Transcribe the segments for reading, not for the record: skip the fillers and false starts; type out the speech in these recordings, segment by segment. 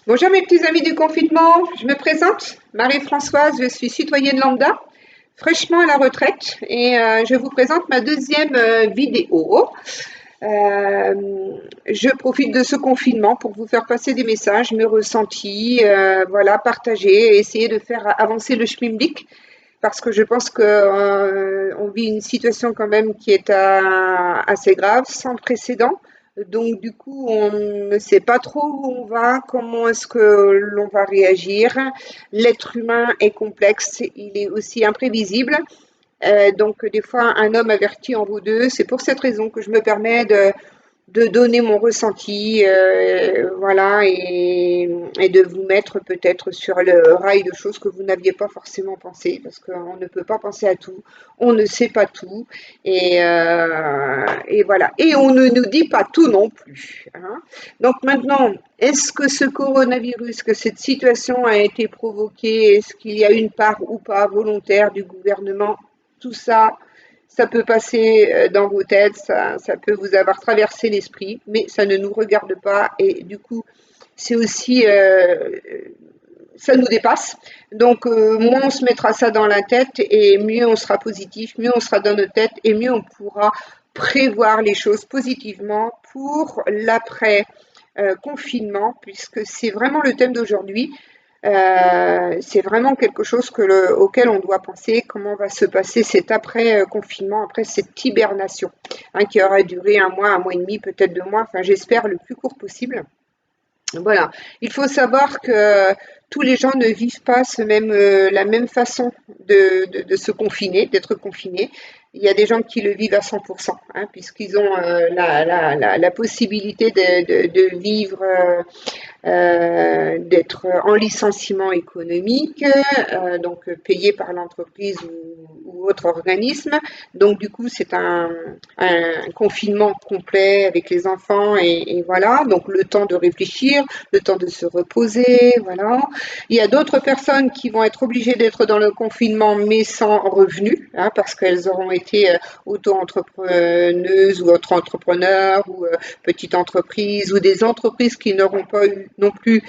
Bonjour mes petits amis du confinement, je me présente, Marie-Françoise, je suis citoyenne lambda, fraîchement à la retraite et je vous présente ma deuxième vidéo. Je profite de ce confinement pour vous faire passer des messages, mes ressentis, voilà, partager et essayer de faire avancer le schmilblick parce que je pense qu'on vit une situation quand même qui est assez grave, sans précédent. Donc du coup, on ne sait pas trop où on va, comment est-ce que l'on va réagir. L'être humain est complexe, il est aussi imprévisible. Donc des fois, un homme averti en vaut deux. C'est pour cette raison que je me permets de donner mon ressenti, voilà, et de vous mettre peut-être sur le rail de choses que vous n'aviez pas forcément pensé, parce qu'on ne peut pas penser à tout, on ne sait pas tout, et voilà. Et on ne nous dit pas tout non plus, hein. Donc maintenant, est-ce que ce coronavirus, que cette situation a été provoquée, est-ce qu'il y a une part ou pas volontaire du gouvernement? Tout ça, ça peut passer dans vos têtes, ça peut vous avoir traversé l'esprit, mais ça ne nous regarde pas et du coup, c'est aussi, ça nous dépasse. Donc, moins on se mettra ça dans la tête et mieux on sera positif, mieux on sera dans notre tête et mieux on pourra prévoir les choses positivement pour l'après confinement, puisque c'est vraiment le thème d'aujourd'hui. C'est vraiment quelque chose auquel on doit penser, comment va se passer cet après-confinement, après cette hibernation, hein, qui aura duré un mois et demi, peut-être 2 mois, enfin j'espère le plus court possible. Voilà, il faut savoir que tous les gens ne vivent pas la même façon de se confiner, d'être confinés. Il y a des gens qui le vivent à 100%, hein, puisqu'ils ont la possibilité de vivre d'être en licenciement économique, donc payé par l'entreprise ou autre organisme. Donc du coup, c'est un confinement complet avec les enfants et voilà. Donc le temps de réfléchir, le temps de se reposer, voilà. Il y a d'autres personnes qui vont être obligées d'être dans le confinement mais sans revenus, hein, parce qu'elles auront été auto-entrepreneuses ou auto-entrepreneurs ou petites entreprises ou des entreprises qui n'auront pas eu non plus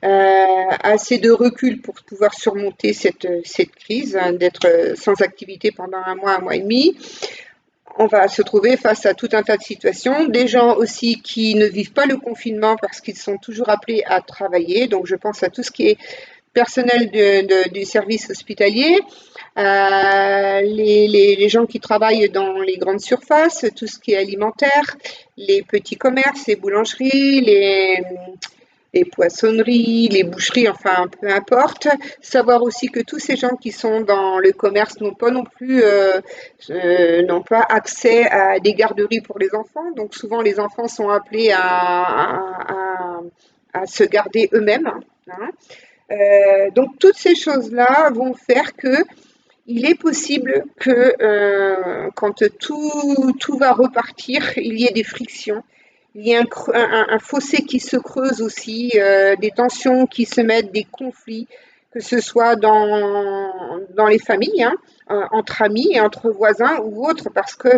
assez de recul pour pouvoir surmonter cette crise, hein, d'être sans activité pendant un mois et demi. On va se trouver face à tout un tas de situations. Des gens aussi qui ne vivent pas le confinement parce qu'ils sont toujours appelés à travailler. Donc je pense à tout ce qui est personnel du service hospitalier, les gens qui travaillent dans les grandes surfaces, tout ce qui est alimentaire, les petits commerces, les boulangeries, les poissonneries, les boucheries, enfin peu importe. Savoir aussi que tous ces gens qui sont dans le commerce n'ont pas non plus n'ont pas accès à des garderies pour les enfants. Donc souvent les enfants sont appelés à se garder eux-mêmes, hein. Donc toutes ces choses-là vont faire que il est possible que quand tout va repartir, il y ait des frictions, il y ait un fossé qui se creuse aussi, des tensions qui se mettent, des conflits, que ce soit dans les familles, hein, entre amis, entre voisins ou autres, parce que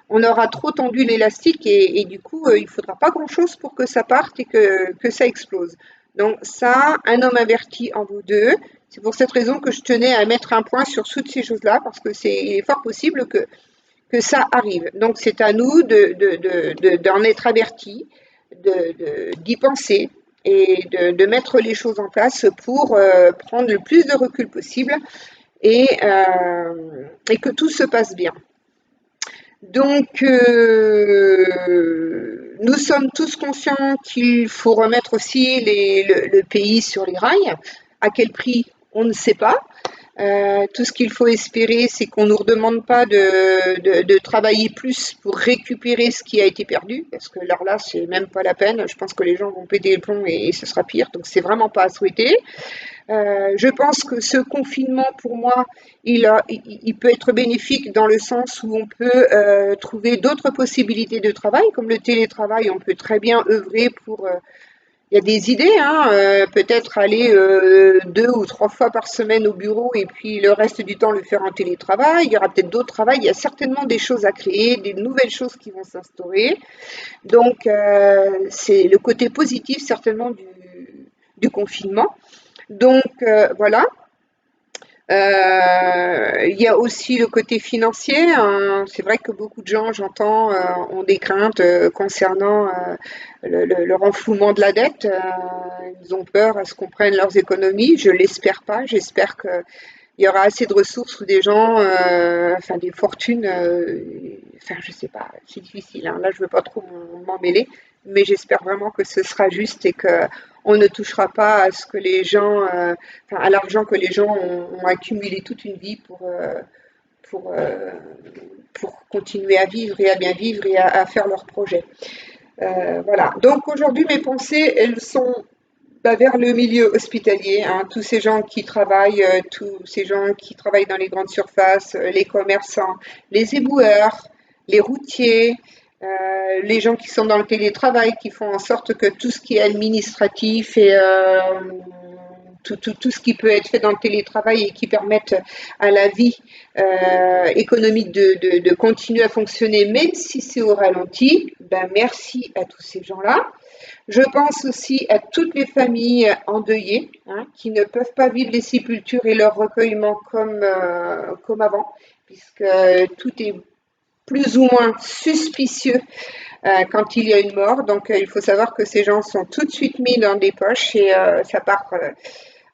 on aura trop tendu l'élastique et du coup, il ne faudra pas grand-chose pour que ça parte et que ça explose. Donc ça, un homme averti en vaut deux. C'est pour cette raison que je tenais à mettre un point sur toutes ces choses-là, parce que il est fort possible que ça arrive. Donc c'est à nous d'en être avertis, d'y penser et de mettre les choses en place pour prendre le plus de recul possible et que tout se passe bien. Donc, nous sommes tous conscients qu'il faut remettre aussi le pays sur les rails. À quel prix, on ne sait pas. Tout ce qu'il faut espérer, c'est qu'on ne nous redemande pas de travailler plus pour récupérer ce qui a été perdu, parce que là, c'est même pas la peine. Je pense que les gens vont péter les plombs et ce sera pire. Donc, c'est vraiment pas à souhaiter. Je pense que ce confinement, pour moi, il peut être bénéfique dans le sens où on peut trouver d'autres possibilités de travail, comme le télétravail. On peut très bien œuvrer pour. Il y a des idées, hein, peut-être aller 2 ou 3 fois par semaine au bureau et puis le reste du temps le faire en télétravail. Il y aura peut-être d'autres travails. Il y a certainement des choses à créer, des nouvelles choses qui vont s'instaurer. Donc, c'est le côté positif certainement du confinement. Donc voilà. Il y a aussi le côté financier, hein. C'est vrai que beaucoup de gens, j'entends, ont des craintes concernant le renflouement de la dette. Ils ont peur à ce qu'on prenne leurs économies. Je l'espère pas. J'espère qu'il y aura assez de ressources où des gens, enfin des fortunes, enfin je sais pas, c'est difficile, hein. Là, je veux pas trop m'en mêler, mais j'espère vraiment que ce sera juste et que on ne touchera pas à ce que les gens, enfin, à l'argent que les gens ont accumulé toute une vie pour, euh, pour continuer à vivre et à bien vivre et à faire leurs projets. Voilà. Donc aujourd'hui, mes pensées, elles sont vers le milieu hospitalier, hein, tous ces gens qui travaillent, tous ces gens qui travaillent dans les grandes surfaces, les commerçants, les éboueurs, les routiers, les gens qui sont dans le télétravail, qui font en sorte que tout ce qui est administratif et tout ce qui peut être fait dans le télétravail et qui permettent à la vie économique de continuer à fonctionner, même si c'est au ralenti, ben merci à tous ces gens-là. Je pense aussi à toutes les familles endeuillées, hein, qui ne peuvent pas vivre les sépultures et leur recueillement comme avant, puisque tout est plus ou moins suspicieux quand il y a une mort. Donc il faut savoir que ces gens sont tout de suite mis dans des poches et ça part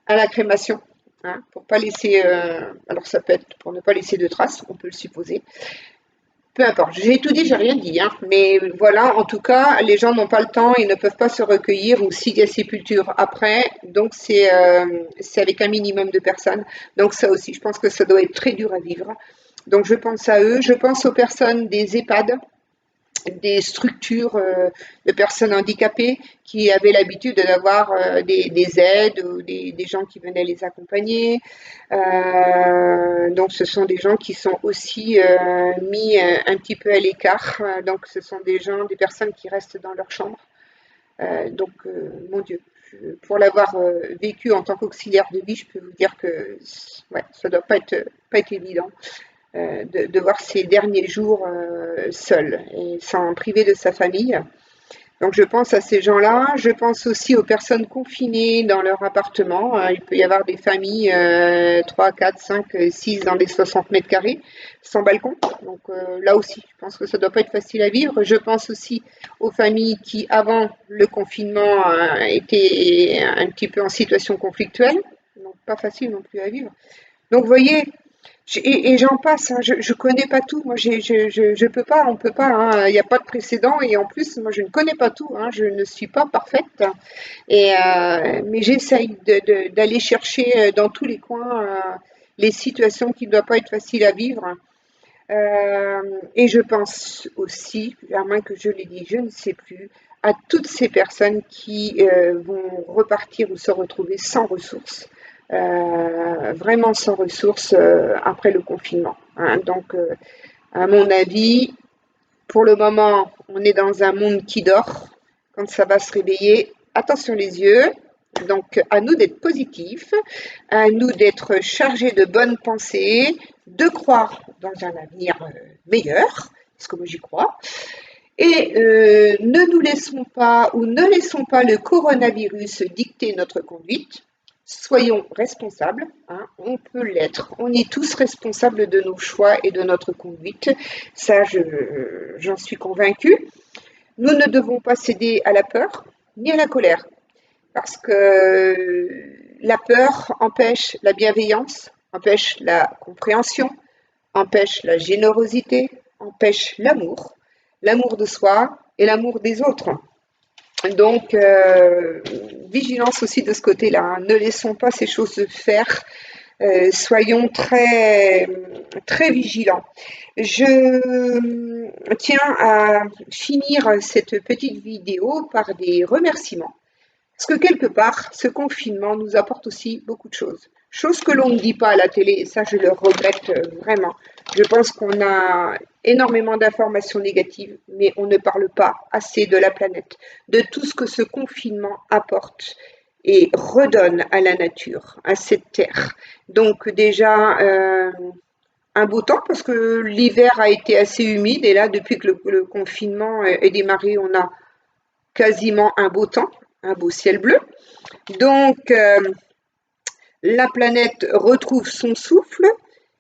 à la crémation. Hein, pour pas laisser, alors ça peut être pour ne pas laisser de traces, on peut le supposer. Peu importe, j'ai tout dit, j'ai rien dit, hein. Mais voilà, en tout cas, les gens n'ont pas le temps, ils ne peuvent pas se recueillir ou s'il y a sépulture après, donc c'est avec un minimum de personnes. Donc ça aussi, je pense que ça doit être très dur à vivre. Donc je pense à eux, je pense aux personnes des EHPAD, des structures de personnes handicapées qui avaient l'habitude d'avoir des aides ou des gens qui venaient les accompagner. Donc ce sont des gens qui sont aussi mis un petit peu à l'écart. Donc ce sont des gens, des personnes qui restent dans leur chambre. Donc mon Dieu, pour l'avoir vécu en tant qu'auxiliaire de vie, je peux vous dire que ouais, ça doit pas être évident de voir ses derniers jours seul et sans priver de sa famille. Donc je pense à ces gens-là, je pense aussi aux personnes confinées dans leur appartement. Il peut y avoir des familles 3, 4, 5, 6 dans des 60 mètres carrés, sans balcon. Donc là aussi, je pense que ça ne doit pas être facile à vivre. Je pense aussi aux familles qui, avant le confinement, étaient un petit peu en situation conflictuelle. Donc pas facile non plus à vivre. Donc vous voyez, et j'en passe, hein, je connais pas tout. Moi, je peux pas, on peut pas, hein. Il n'y a pas de précédent et en plus, moi, je ne connais pas tout, hein. Je ne suis pas parfaite. Et mais j'essaye d'aller chercher dans tous les coins les situations qui ne doivent pas être faciles à vivre. Et je pense aussi, à moins que je l'ai dit, je ne sais plus, à toutes ces personnes qui vont repartir ou se retrouver sans ressources, vraiment sans ressources après le confinement, hein. Donc, à mon avis, pour le moment, on est dans un monde qui dort. Quand ça va se réveiller, attention les yeux. Donc, à nous d'être positifs, à nous d'être chargés de bonnes pensées, de croire dans un avenir meilleur, parce que moi j'y crois. Et ne nous laissons pas ou ne laissons pas le coronavirus dicter notre conduite. Soyons responsables, hein, on peut l'être. On est tous responsables de nos choix et de notre conduite. Ça, j'en suis convaincue. Nous ne devons pas céder à la peur ni à la colère, parce que la peur empêche la bienveillance, empêche la compréhension, empêche la générosité, empêche l'amour de soi et l'amour des autres. Donc, vigilance aussi de ce côté-là, hein. Ne laissons pas ces choses se faire. Soyons très, très vigilants. Je tiens à finir cette petite vidéo par des remerciements. Parce que quelque part, ce confinement nous apporte aussi beaucoup de choses. Choses que l'on ne dit pas à la télé, et ça je le regrette vraiment. Je pense qu'on a énormément d'informations négatives, mais on ne parle pas assez de la planète, de tout ce que ce confinement apporte et redonne à la nature, à cette terre. Donc déjà, un beau temps, parce que l'hiver a été assez humide, et là, depuis que le confinement est démarré, on a quasiment un beau temps, un beau ciel bleu. Donc, la planète retrouve son souffle,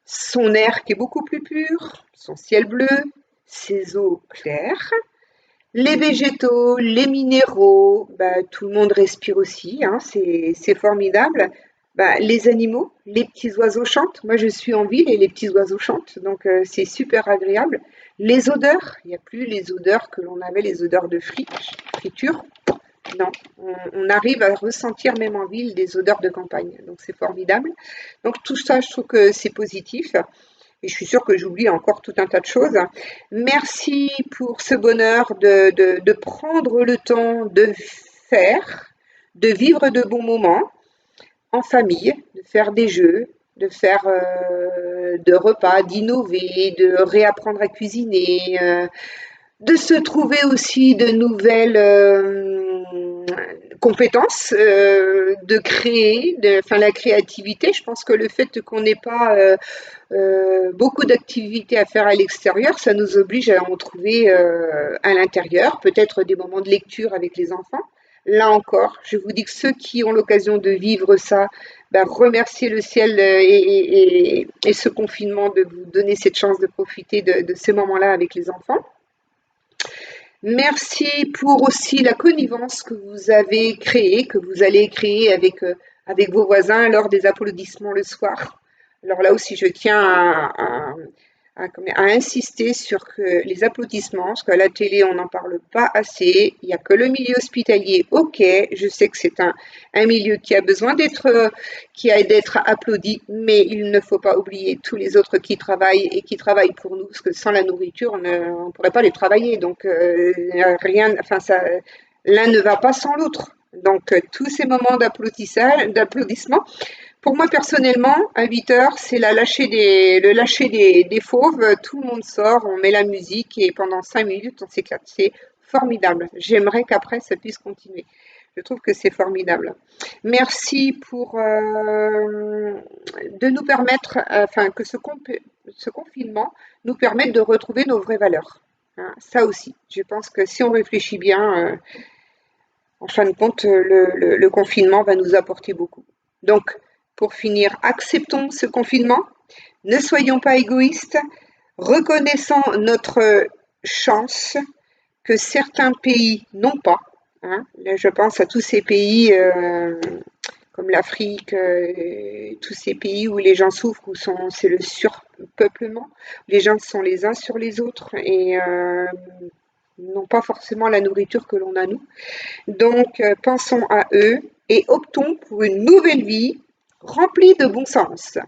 son air qui est beaucoup plus pur, son ciel bleu, ses eaux claires. Les végétaux, les minéraux, bah, tout le monde respire aussi, hein, c'est formidable. Bah, les animaux, les petits oiseaux chantent. Moi, je suis en ville et les petits oiseaux chantent, donc c'est super agréable. Les odeurs, il n'y a plus les odeurs que l'on avait, les odeurs de friture. Non, on arrive à ressentir même en ville des odeurs de campagne, donc c'est formidable. Donc tout ça, je trouve que c'est positif. Et je suis sûre que j'oublie encore tout un tas de choses. Merci pour ce bonheur de prendre le temps de faire, de vivre de bons moments en famille, de faire des jeux, de faire de repas, d'innover, de réapprendre à cuisiner, de se trouver aussi de nouvelles compétences, de créer, enfin la créativité. Je pense que le fait qu'on n'ait pas beaucoup d'activités à faire à l'extérieur, ça nous oblige à en trouver à l'intérieur, peut-être des moments de lecture avec les enfants. Là encore, je vous dis que ceux qui ont l'occasion de vivre ça, ben, remerciez le ciel et ce confinement de vous donner cette chance de profiter de ces moments-là avec les enfants. Merci pour aussi la connivence que vous avez créée, que vous allez créer avec vos voisins lors des applaudissements le soir. Alors là aussi, je tiens à insister sur les applaudissements, parce qu'à la télé, on n'en parle pas assez. Il n'y a que le milieu hospitalier. Ok, je sais que c'est un milieu qui a besoin d'être applaudi, mais il ne faut pas oublier tous les autres qui travaillent et qui travaillent pour nous, parce que sans la nourriture, on ne pourrait pas les travailler. Donc, rien, enfin, l'un ne va pas sans l'autre. Donc, tous ces moments d'applaudissement, pour moi, personnellement, à 8 heures, c'est le lâcher des fauves. Tout le monde sort, on met la musique et pendant 5 minutes, on s'éclate. C'est formidable. J'aimerais qu'après, ça puisse continuer. Je trouve que c'est formidable. Merci pour de nous permettre, enfin, que ce confinement nous permette de retrouver nos vraies valeurs. Hein, ça aussi. Je pense que si on réfléchit bien, en fin de compte, le confinement va nous apporter beaucoup. Donc, pour finir, acceptons ce confinement, ne soyons pas égoïstes, reconnaissons notre chance que certains pays n'ont pas. Hein. Là, je pense à tous ces pays comme l'Afrique, tous ces pays où les gens souffrent, où c'est le surpeuplement, les gens sont les uns sur les autres et n'ont pas forcément la nourriture que l'on a nous. Donc, pensons à eux et optons pour une nouvelle vie remplie de bon sens.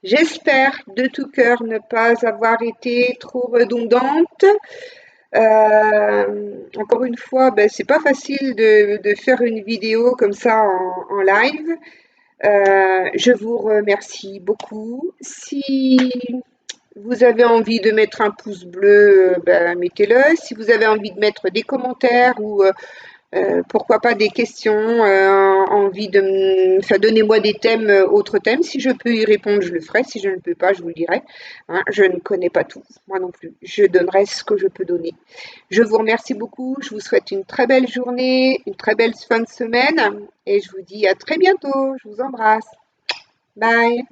J'espère de tout cœur ne pas avoir été trop redondante. Encore une fois, ben, c'est pas facile de faire une vidéo comme ça en live. Je vous remercie beaucoup. Si vous avez envie de mettre un pouce bleu, ben, mettez-le. Si vous avez envie de mettre des commentaires ou pourquoi pas des questions, envie de enfin, donnez-moi des thèmes, autres thèmes. Si je peux y répondre, je le ferai. Si je ne peux pas, je vous le dirai. Hein, je ne connais pas tout, moi non plus. Je donnerai ce que je peux donner. Je vous remercie beaucoup. Je vous souhaite une très belle journée, une très belle fin de semaine. Et je vous dis à très bientôt. Je vous embrasse. Bye.